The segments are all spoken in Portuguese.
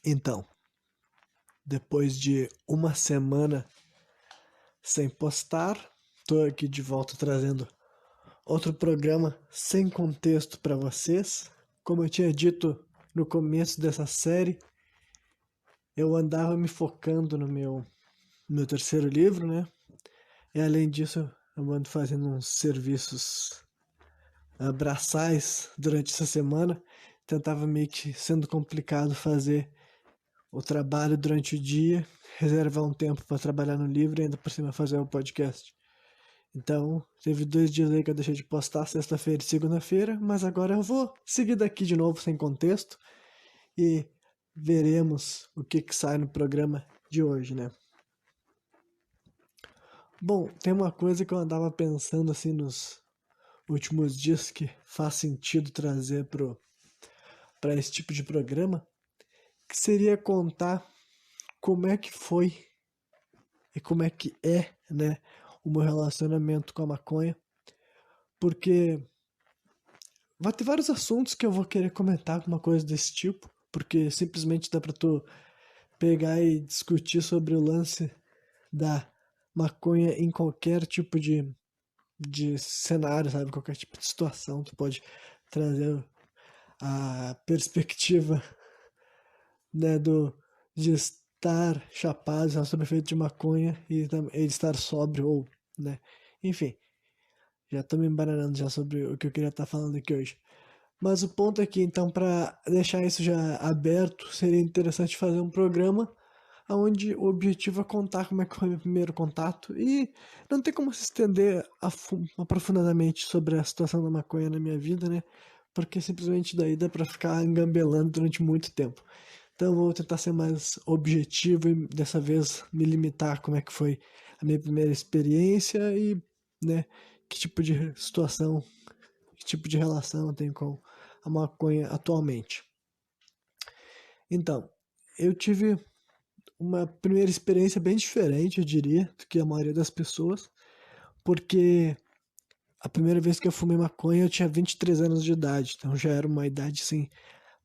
Então, depois de uma semana sem postar, tô aqui de volta trazendo outro programa sem contexto para vocês. Como eu tinha dito no começo dessa série, eu andava me focando no meu terceiro livro, né? E além disso, eu ando fazendo uns serviços braçais durante essa semana. Tentava meio que sendo complicado fazer o trabalho durante o dia, reservar um tempo para trabalhar no livro e ainda por cima fazer o podcast. Então, teve 2 dias aí que eu deixei de postar, sexta-feira e segunda-feira, mas agora eu vou seguir daqui de novo sem contexto e veremos o que sai no programa de hoje, né? Bom, tem uma coisa que eu andava pensando assim nos últimos dias que faz sentido trazer para esse tipo de programa, que seria contar como é que foi e como é que é, né, o meu relacionamento com a maconha, porque vai ter vários assuntos que eu vou querer comentar com uma coisa desse tipo, porque simplesmente dá pra tu pegar e discutir sobre o lance da maconha em qualquer tipo de cenário, sabe? Qualquer tipo de situação, tu pode trazer a perspectiva, né, de estar chapado, estar sob efeito de maconha e ele estar sóbrio ou, né? Enfim, já tô me embaralhando já sobre o que eu queria estar falando aqui hoje. Mas o ponto aqui, então, para deixar isso já aberto, seria interessante fazer um programa onde o objetivo é contar como é que foi o meu primeiro contato e não tem como se estender aprofundadamente sobre a situação da maconha na minha vida, né? Porque simplesmente daí dá pra ficar engambelando durante muito tempo. Então eu vou tentar ser mais objetivo e dessa vez me limitar como é que foi a minha primeira experiência e, né, que tipo de situação, que tipo de relação eu tenho com a maconha atualmente. Então, eu tive uma primeira experiência bem diferente, eu diria, do que a maioria das pessoas, porque a primeira vez que eu fumei maconha eu tinha 23 anos de idade, então já era uma idade assim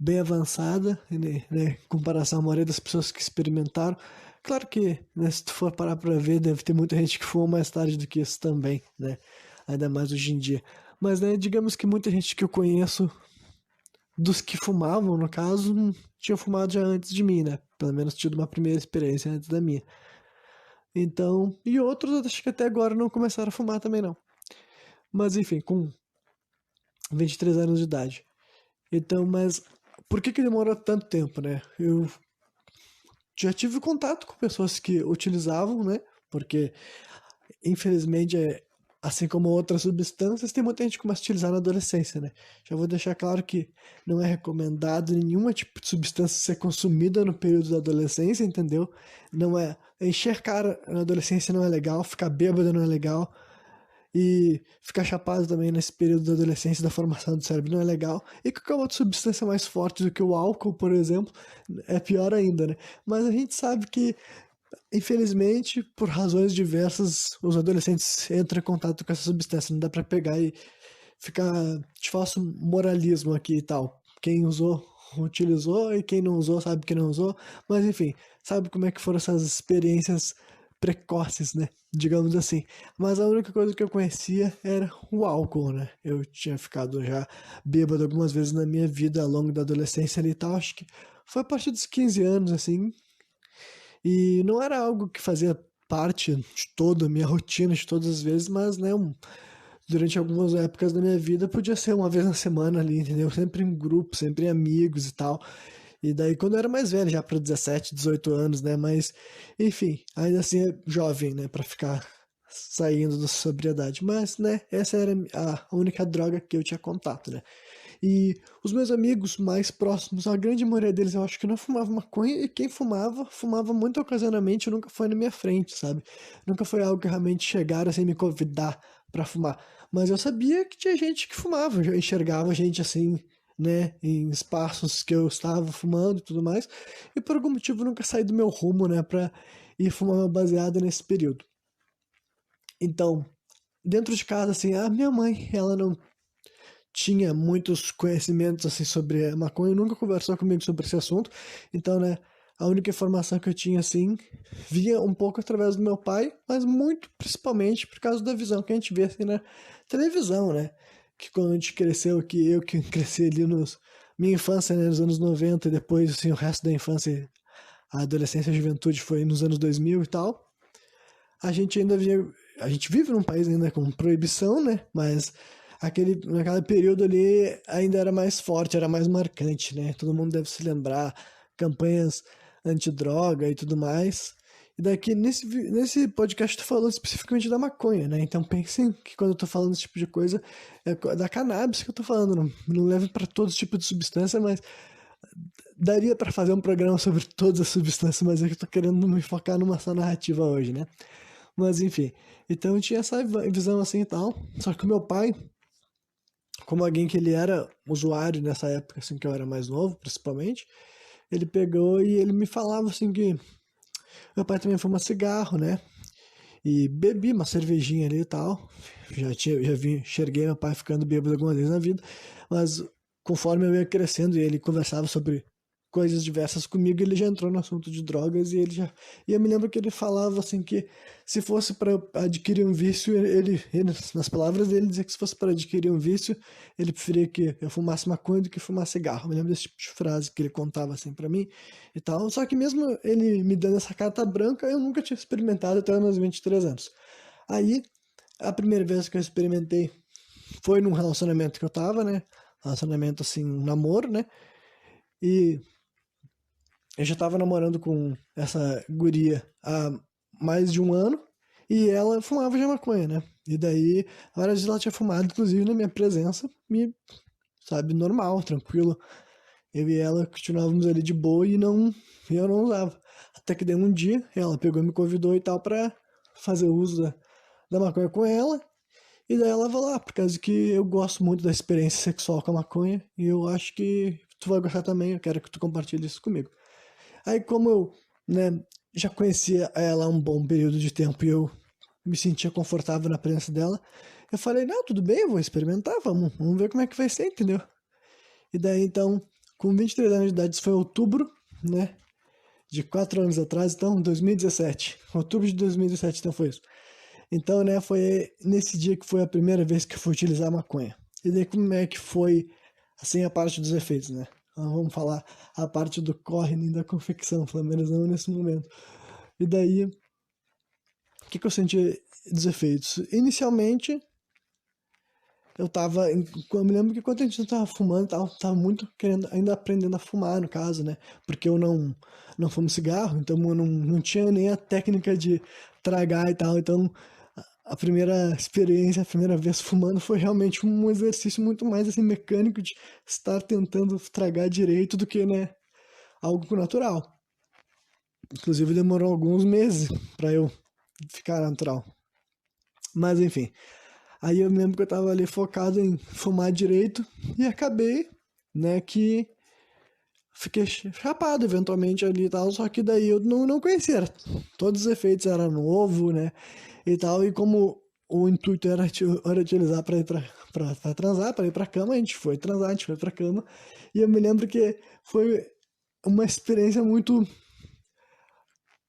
bem avançada, né, em comparação à maioria das pessoas que experimentaram. Claro que, né, se tu for parar pra ver, deve ter muita gente que fuma mais tarde do que isso também, né? Ainda mais hoje em dia. Mas, né, digamos que muita gente que eu conheço, dos que fumavam, no caso, tinha fumado já antes de mim, né? Pelo menos tido uma primeira experiência antes da minha. Então, e outros acho que até agora não começaram a fumar também não. Mas enfim, com 23 anos de idade. Então, mas por que demorou tanto tempo, né? Eu já tive contato com pessoas que utilizavam, né? Porque, infelizmente, assim como outras substâncias, tem muita gente que começa a utilizar na adolescência, né? Já vou deixar claro que não é recomendado nenhum tipo de substância ser consumida no período da adolescência, entendeu? Não é. Encher cara na adolescência não é legal, ficar bêbado não é legal. E ficar chapado também nesse período da adolescência da formação do cérebro não é legal. E qualquer outra substância mais forte do que o álcool, por exemplo, é pior ainda, né? Mas a gente sabe que, infelizmente, por razões diversas, os adolescentes entram em contato com essa substância. Não dá pra pegar e ficar de falso moralismo aqui e tal. Quem usou, utilizou, e quem não usou, sabe que não usou. Mas enfim, sabe como é que foram essas experiências precoces, né? Digamos assim. Mas a única coisa que eu conhecia era o álcool, né? Eu tinha ficado já bêbado algumas vezes na minha vida ao longo da adolescência ali e tal. Acho que foi a partir dos 15 anos, assim. E não era algo que fazia parte de toda a minha rotina, de todas as vezes, mas, né, durante algumas épocas da minha vida podia ser uma vez na semana ali, entendeu? Sempre em grupo, sempre em amigos e tal. E daí quando eu era mais velho, já para 17, 18 anos, né? Mas, enfim, ainda assim é jovem, né? Para ficar saindo da sobriedade. Mas, né? Essa era a única droga que eu tinha contato, né? E os meus amigos mais próximos, a grande maioria deles eu acho que não fumava maconha, e quem fumava, fumava muito ocasionalmente, nunca foi na minha frente, sabe? Nunca foi algo que realmente chegaram sem me convidar pra fumar. Mas eu sabia que tinha gente que fumava, eu enxergava gente assim, né, em espaços que eu estava fumando e tudo mais, e por algum motivo nunca saí do meu rumo, né, pra ir fumar meu baseado nesse período. Então, dentro de casa, assim, a minha mãe, ela não tinha muitos conhecimentos assim sobre a maconha, nunca conversou comigo sobre esse assunto. Então, né, a única informação que eu tinha assim vinha um pouco através do meu pai, mas muito principalmente por causa da visão que a gente vê assim na televisão, né? Que quando a gente cresceu, que eu que cresci ali nos minha infância, né, nos anos 90 e depois assim o resto da infância, a adolescência e a juventude foi nos anos 2000 e tal. A gente ainda via, a gente vive num país ainda com proibição, né? Mas naquele período ali ainda era mais forte, era mais marcante, né? Todo mundo deve se lembrar, campanhas antidroga e tudo mais. E daqui nesse podcast eu tô falando especificamente da maconha, né? Então pensem que quando eu tô falando esse tipo de coisa, é da cannabis que eu tô falando. Não leve para todos os tipos de substância, mas daria para fazer um programa sobre todas as substâncias, mas eu tô querendo me focar numa só narrativa hoje, né? Mas enfim, então eu tinha essa visão assim e tal. Só que o meu pai, como alguém que ele era usuário nessa época, assim, que eu era mais novo, principalmente, ele pegou e ele me falava assim que meu pai também fuma cigarro, né? E bebi uma cervejinha ali e tal. Enxerguei meu pai ficando bêbado algumas vezes na vida, mas conforme eu ia crescendo e ele conversava sobre coisas diversas comigo, ele já entrou no assunto de drogas e ele já. E eu me lembro que ele falava assim que se fosse para adquirir um vício, nas palavras dele, dizia que se fosse para adquirir um vício, ele preferia que eu fumasse maconha do que fumasse cigarro. Eu me lembro desse tipo de frase que ele contava assim para mim e tal. Só que mesmo ele me dando essa carta branca, eu nunca tinha experimentado até os meus 23 anos. Aí, a primeira vez que eu experimentei foi num relacionamento que eu tava, né? Relacionamento assim, um namoro, né? E eu já tava namorando com essa guria há mais de um ano e ela fumava já maconha, né? E daí, várias vezes ela tinha fumado, inclusive na minha presença, me, sabe, normal, tranquilo. Eu e ela continuávamos ali de boa e eu não usava. Até que daí um dia ela pegou e me convidou e tal pra fazer uso da maconha com ela. E daí ela vai lá, por causa que eu gosto muito da experiência sexual com a maconha e eu acho que tu vai gostar também, eu quero que tu compartilhe isso comigo. Aí como eu, né, já conhecia ela há um bom período de tempo e eu me sentia confortável na presença dela, eu falei, não, tudo bem, eu vou experimentar, vamos ver como é que vai ser, entendeu? E daí então, com 23 anos de idade, isso foi outubro, né, de 4 anos atrás, então 2017, outubro de 2017, então foi isso. Então, né, foi nesse dia que foi a primeira vez que eu fui utilizar maconha. E daí como é que foi, assim, a parte dos efeitos, né? Então, vamos falar a parte do corre nem da confecção, pelo menos não nesse momento. E daí, o que eu senti dos efeitos? Inicialmente, eu me lembro que quando a gente tava fumando, tava muito querendo, ainda aprendendo a fumar, no caso, né? Porque eu não fumo cigarro, então eu não tinha nem a técnica de tragar e tal, então a primeira experiência, a primeira vez fumando foi realmente um exercício muito mais assim mecânico de estar tentando tragar direito do que, né, algo natural. Inclusive demorou alguns meses para eu ficar natural. Mas enfim, aí eu me lembro que eu tava ali focado em fumar direito e acabei, né, que fiquei chapado eventualmente ali e tal, só que daí eu não conhecia. Todos os efeitos eram novo, né, e tal, e como o intuito era utilizar para ir pra transar, para ir pra cama, a gente foi transar, a gente foi pra cama, e eu me lembro que foi uma experiência muito,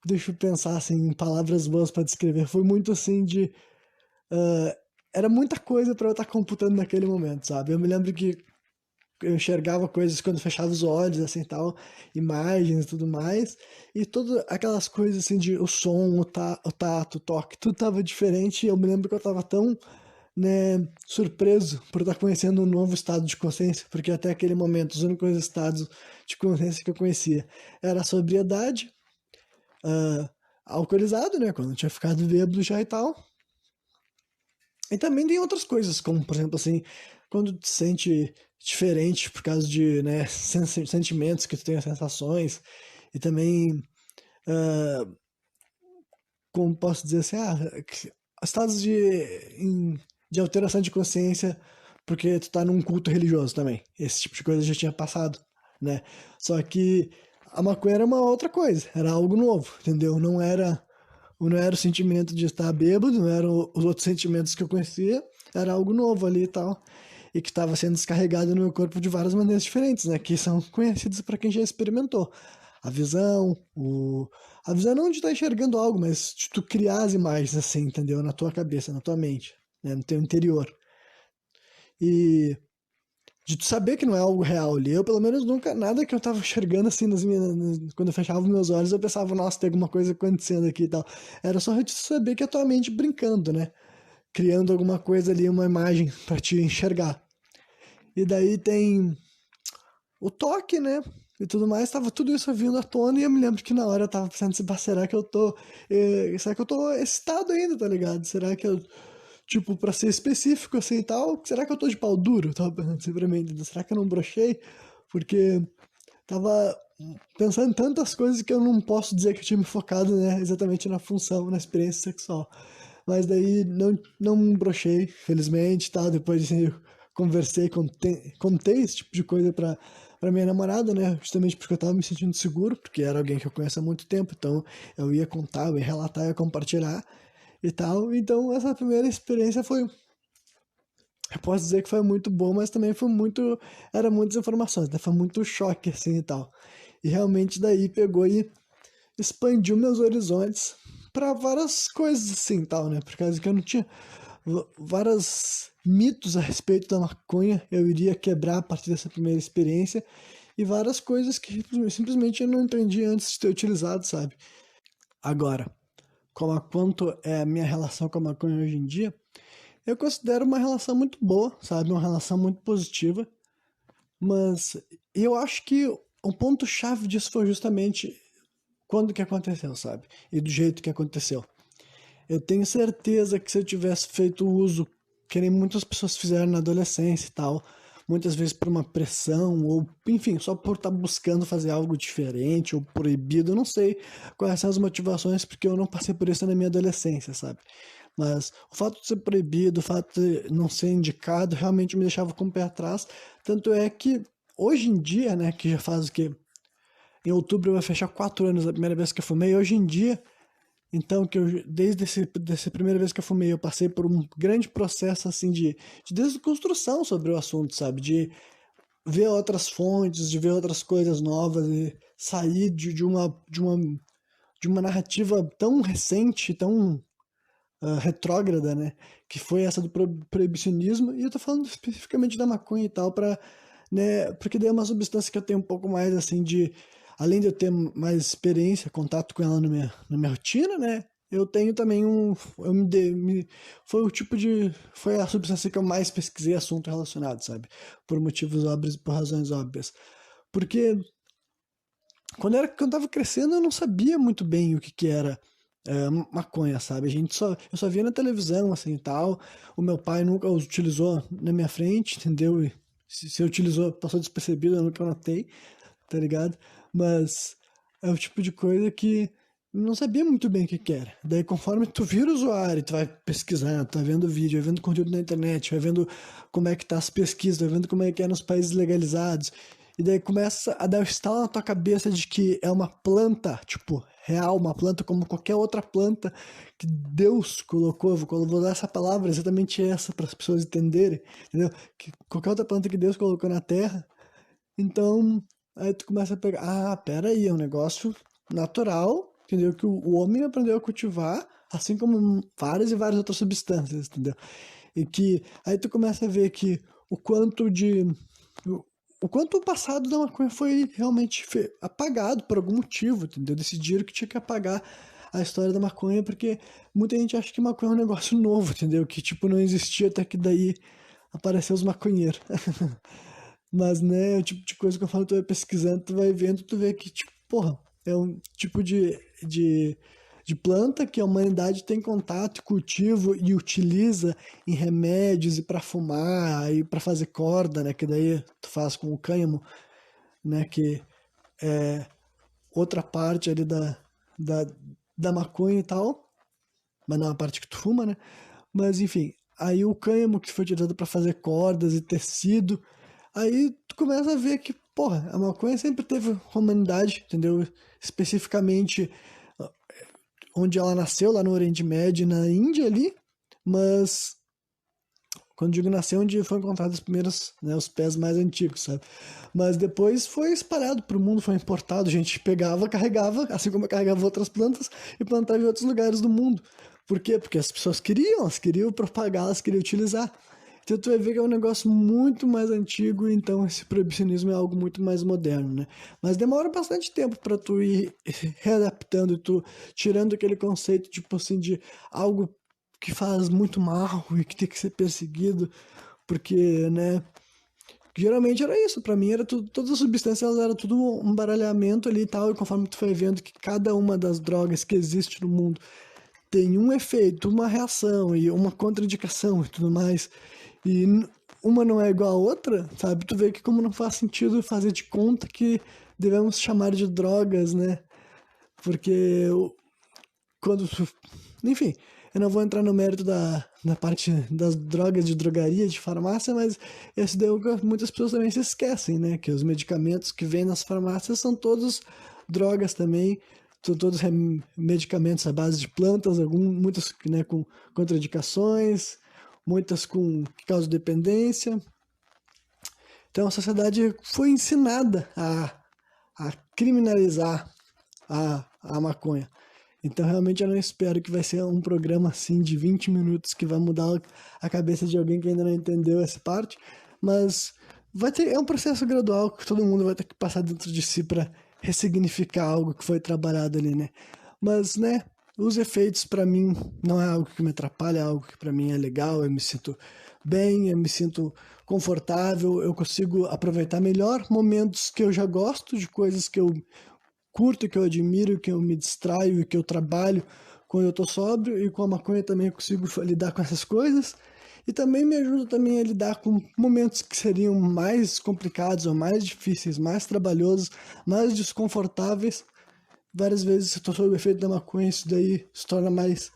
deixa eu pensar assim, em palavras boas para descrever, foi muito assim de, uh, era muita coisa para eu estar computando naquele momento, sabe? Eu me lembro que eu enxergava coisas quando fechava os olhos, assim, tal, imagens e tudo mais, e todas aquelas coisas, assim, de o som, o tato, o toque, tudo tava diferente, e eu me lembro que eu tava tão, né, surpreso por estar conhecendo um novo estado de consciência, porque até aquele momento os únicos estados de consciência que eu conhecia era a sobriedade, uh, alcoolizado, né, quando eu tinha ficado bêbado já e tal, e também tem outras coisas, como, por exemplo, assim, quando tu te sente diferente por causa de, né, sentimentos que tu tem, as sensações, e também, ah, como posso dizer assim, estados de alteração de consciência porque tu tá num culto religioso também. Esse tipo de coisa já tinha passado, né? Só que a maconha era uma outra coisa, era algo novo, entendeu? Não era o sentimento de estar bêbado, não eram os outros sentimentos que eu conhecia, era algo novo ali e tal. e que estava sendo descarregado no meu corpo de várias maneiras diferentes, né? Que são conhecidas para quem já experimentou. A visão, a visão não de estar enxergando algo, mas de tu criar as imagens assim, entendeu? Na tua cabeça, na tua mente, né? No teu interior. E de tu saber que não é algo real ali. Eu, pelo menos, nunca, nada que eu tava enxergando assim quando eu fechava os meus olhos, eu pensava, nossa, tem alguma coisa acontecendo aqui e tal. Era só de saber que é a tua mente brincando, né? Criando alguma coisa ali, uma imagem pra te enxergar. E daí tem o toque, né? E tudo mais, tava tudo isso vindo à tona e eu me lembro que na hora eu tava pensando assim, será que eu tô. Será que eu tô excitado ainda, tá ligado? Será que eu. Tipo, pra ser específico assim e tal, será que eu tô de pau duro? Eu tava pensando assim pra mim, será que eu não brochei? Porque tava pensando em tantas coisas que eu não posso dizer que eu tinha me focado, né, exatamente na função, na experiência sexual. Mas daí não brochei, felizmente, tá? Depois assim, eu conversei, contei esse tipo de coisa pra minha namorada, né? Justamente porque eu tava me sentindo seguro, porque era alguém que eu conheço há muito tempo, então eu ia contar, eu ia relatar, eu ia compartilhar e tal. Então essa primeira experiência foi, eu posso dizer que foi muito boa, mas também foi muito, era muitas informações, né? Foi muito choque assim e tal. E realmente daí pegou e expandiu meus horizontes para várias coisas assim, tal, né? Por causa que eu não tinha vários mitos a respeito da maconha, eu iria quebrar a partir dessa primeira experiência e várias coisas que simplesmente eu não entendi antes de ter utilizado, sabe? Agora, como a quanto é a minha relação com a maconha hoje em dia, eu considero uma relação muito boa, sabe? Uma relação muito positiva, mas eu acho que o ponto-chave disso foi justamente quando que aconteceu, sabe? E do jeito que aconteceu. Eu tenho certeza que se eu tivesse feito o uso que nem muitas pessoas fizeram na adolescência e tal, muitas vezes por uma pressão, ou enfim, só por estar buscando fazer algo diferente ou proibido, eu não sei quais são as motivações, porque eu não passei por isso na minha adolescência, sabe? Mas o fato de ser proibido, o fato de não ser indicado, realmente me deixava com o pé atrás. Tanto é que hoje em dia, né, que já faz o quê? Em outubro vai fechar 4 anos a primeira vez que eu fumei. Hoje em dia, então, que eu, desde essa primeira vez que eu fumei, eu passei por um grande processo, assim, de desconstrução sobre o assunto, sabe? De ver outras fontes, de ver outras coisas novas e sair de uma narrativa tão recente, tão retrógrada, né? Que foi essa do proibicionismo. E eu tô falando especificamente da maconha e tal, né? Porque daí é uma substância que eu tenho um pouco mais, assim, além de eu ter mais experiência, contato com ela na minha rotina, né? Eu tenho também eu foi o tipo foi a substância que eu mais pesquisei assunto relacionado, sabe? Por motivos óbvios, por razões óbvias. Porque quando eu tava crescendo, eu não sabia muito bem o que que era maconha, sabe? Eu só via na televisão, assim, e tal. O meu pai nunca os utilizou na minha frente, entendeu? E se utilizou, passou despercebido, eu nunca notei, tá ligado? Mas é o tipo de coisa que eu não sabia muito bem o que que era. Daí, conforme tu vira usuário, tu vai pesquisando, tu vai vendo vídeo, vai vendo conteúdo na internet, vai vendo como é que tá as pesquisas, vai vendo como é que é nos países legalizados. E daí começa a dar o estalo na tua cabeça de que é uma planta, tipo, real, uma planta como qualquer outra planta que Deus colocou. Vou usar essa palavra, exatamente essa, para as pessoas entenderem, entendeu? Que qualquer outra planta que Deus colocou na terra. Então, aí tu começa a pegar, pera aí, é um negócio natural, entendeu? Que o homem aprendeu a cultivar, assim como várias e várias outras substâncias, entendeu? E que aí tu começa a ver que o quanto de o quanto o passado da maconha foi realmente apagado por algum motivo, entendeu? Decidiram que tinha que apagar a história da maconha porque muita gente acha que maconha é um negócio novo, entendeu? Que tipo não existia até que daí apareceu os maconheiros. Mas, né, é o tipo de coisa que eu falo, tu vai pesquisando, tu vai vendo, tu vê que, tipo, porra, é um tipo de, de planta que a humanidade tem contato, cultivo e utiliza em remédios e para fumar e para fazer corda, né, que daí tu faz com o cânhamo, né, que é outra parte ali da, da maconha e tal, mas não a parte que tu fuma, né, mas enfim, aí o cânhamo que foi utilizado para fazer cordas e tecido. Aí tu começa a ver que, porra, a maconha sempre teve humanidade, entendeu? Especificamente onde ela nasceu, lá no Oriente Médio, na Índia ali, mas Quando digo nasceu, onde foram encontrados os primeiros, né, os pés mais antigos, sabe? Mas depois foi espalhado para o mundo, foi importado, a gente pegava, carregava, assim como carregava outras plantas, e plantava em outros lugares do mundo. Por quê? Porque as pessoas queriam, elas queriam propagar, elas queriam utilizar. Então tu vai ver que é um negócio muito mais antigo, então esse proibicionismo é algo muito mais moderno, né? Mas demora bastante tempo para tu ir readaptando, tu tirando aquele conceito, tipo assim, de algo que faz muito mal e que tem que ser perseguido, porque, né, geralmente era isso, pra mim era tudo, todas as substâncias elas eram tudo um baralhamento ali e tal, e conforme tu foi vendo que cada uma das drogas que existe no mundo tem um efeito, uma reação e uma contraindicação e tudo mais, e uma não é igual a outra, sabe? Tu vê que como não faz sentido fazer de conta que devemos chamar de drogas, né? Porque quando... Enfim, eu não vou entrar no mérito da parte das drogas de drogaria, de farmácia, mas esse daí é o que muitas pessoas também se esquecem, né? Que os medicamentos que vêm nas farmácias são todos drogas também, são todos medicamentos à base de plantas, muitas, né, com contraindicações, muitas que causam dependência. Então a sociedade foi ensinada a criminalizar a maconha. Então realmente eu não espero que vai ser um programa assim de 20 minutos que vai mudar a cabeça de alguém que ainda não entendeu essa parte, mas é um processo gradual que todo mundo vai ter que passar dentro de si para ressignificar algo que foi trabalhado ali, né? Mas, né, os efeitos para mim não é algo que me atrapalha, é algo que para mim é legal, eu me sinto bem, eu me sinto confortável, eu consigo aproveitar melhor momentos que eu já gosto, de coisas que eu curto, que eu admiro, que eu me distraio, que eu trabalho quando eu tô sóbrio, e com a maconha também eu consigo lidar com essas coisas, e também me ajuda também a lidar com momentos que seriam mais complicados, ou mais difíceis, mais trabalhosos, mais desconfortáveis. Várias vezes, se eu tô sob o efeito da maconha, isso daí se torna mais,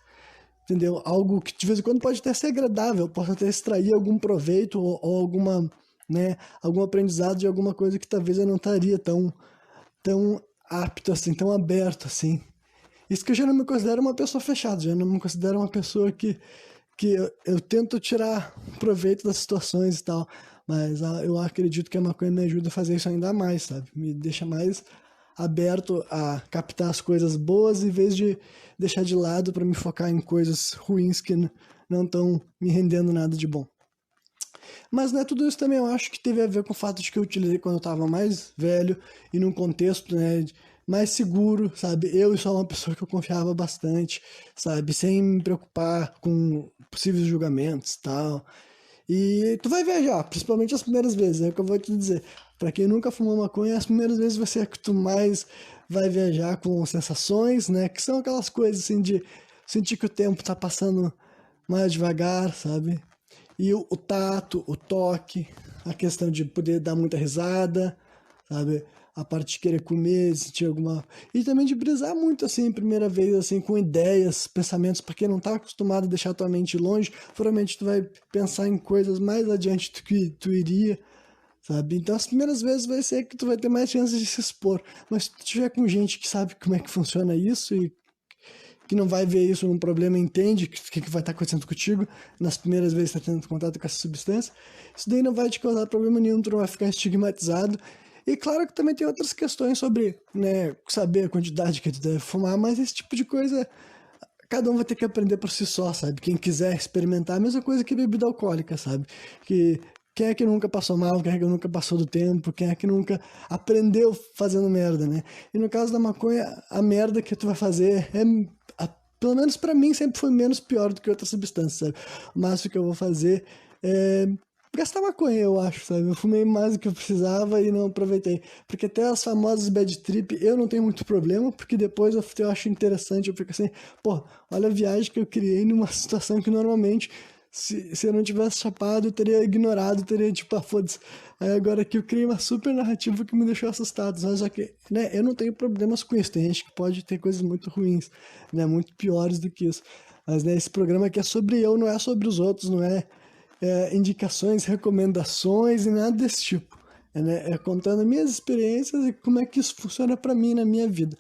entendeu? Algo que de vez em quando pode até ser agradável, posso até extrair algum proveito, ou alguma, né, algum aprendizado de alguma coisa que talvez eu não estaria tão apto assim, tão aberto assim. Isso que eu já não me considero uma pessoa fechada, já não me considero uma pessoa que eu tento tirar proveito das situações e tal, mas eu acredito que a maconha me ajuda a fazer isso ainda mais, sabe? Me deixa mais aberto a captar as coisas boas em vez de deixar de lado para me focar em coisas ruins que não estão me rendendo nada de bom. Mas, né, tudo isso também eu acho que teve a ver com o fato de que eu utilizei quando eu estava mais velho e num contexto, né, mais seguro, sabe? Eu sou uma pessoa que eu confiava bastante, sabe? Sem me preocupar com possíveis julgamentos e tal. E tu vai viajar, principalmente as primeiras vezes, é o que eu vou te dizer. Pra quem nunca fumou maconha, as primeiras vezes vai ser a que tu mais vai viajar com sensações, né? Que são aquelas coisas assim de sentir que o tempo tá passando mais devagar, sabe? E o tato, o toque, a questão de poder dar muita risada, sabe? A parte de querer comer, sentir alguma... E também de brisar muito, assim, primeira vez, assim, com ideias, pensamentos, para quem não tá acostumado a deixar a tua mente longe, provavelmente tu vai pensar em coisas mais adiante do que tu iria, sabe? Então as primeiras vezes vai ser que tu vai ter mais chances de se expor. Mas se tu tiver com gente que sabe como é que funciona isso e que não vai ver isso num problema, entende o que vai estar acontecendo contigo nas primeiras vezes que está tendo contato com essa substância, isso daí não vai te causar problema nenhum, tu não vai ficar estigmatizado. E claro que também tem outras questões sobre, né, saber a quantidade que tu deve fumar, mas esse tipo de coisa cada um vai ter que aprender por si só, sabe? Quem quiser experimentar, a mesma coisa que bebida alcoólica, sabe? Que quem é que nunca passou mal, quem é que nunca passou do tempo, quem é que nunca aprendeu fazendo merda, né? E no caso da maconha, a merda que tu vai fazer pelo menos pra mim sempre foi menos pior do que outras substâncias, sabe? O máximo que eu vou fazer é gastar maconha, eu acho, sabe? Eu fumei mais do que eu precisava e não aproveitei. Porque até as famosas bad trip eu não tenho muito problema, porque depois eu acho interessante, eu fico assim, pô, olha a viagem que eu criei numa situação que normalmente, se eu não tivesse chapado, eu teria ignorado, teria tipo, foda-se. Aí agora aqui eu criei uma super narrativa que me deixou assustado, mas só que, né, eu não tenho problemas com isso, tem gente que pode ter coisas muito ruins, né, muito piores do que isso. Mas, né, esse programa aqui é sobre eu, não é sobre os outros, não é indicações, recomendações e nada desse tipo. É contando minhas experiências e como é que isso funciona para mim na minha vida.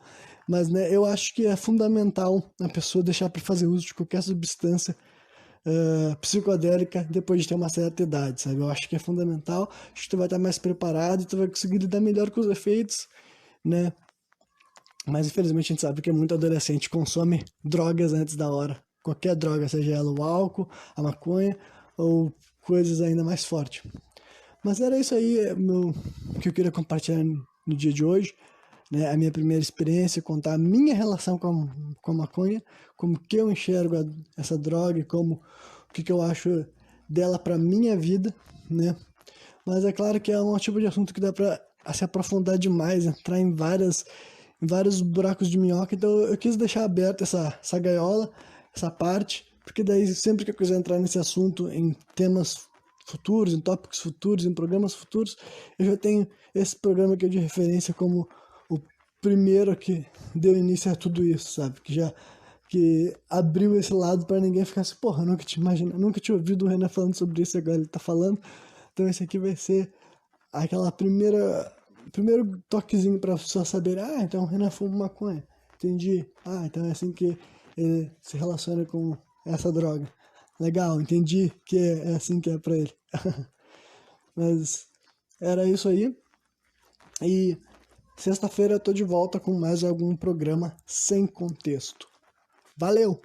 Mas, né, eu acho que é fundamental a pessoa deixar para fazer uso de qualquer substância psicodélica depois de ter uma certa idade, sabe? Eu acho que é fundamental, acho que tu vai estar mais preparado e tu vai conseguir lidar melhor com os efeitos, né? Mas infelizmente a gente sabe que muito adolescente consome drogas antes da hora. Qualquer droga, seja ela o álcool, a maconha ou coisas ainda mais fortes. Mas era isso aí que eu queria compartilhar no dia de hoje, né? A minha primeira experiência, contar a minha relação com a maconha, como que eu enxergo essa droga e como o que eu acho dela para minha vida, né? Mas é claro que é um tipo de assunto que dá para se aprofundar demais, entrar em vários buracos de minhoca, então eu quis deixar aberta essa gaiola, essa parte, porque daí sempre que eu quiser entrar nesse assunto, em temas futuros, em tópicos futuros, em programas futuros, eu já tenho esse programa aqui de referência como o primeiro que deu início a tudo isso, sabe? Que abriu esse lado para ninguém ficar assim, porra, nunca tinha ouvido o Renan falando sobre isso, agora ele tá falando. Então esse aqui vai ser aquela primeiro toquezinho pra pessoa saber, então o Renan fuma maconha, entendi, então é assim que ele se relaciona com essa droga, legal, entendi que é assim que é pra ele. Mas era isso aí, e sexta-feira eu tô de volta com mais algum programa sem contexto. Valeu!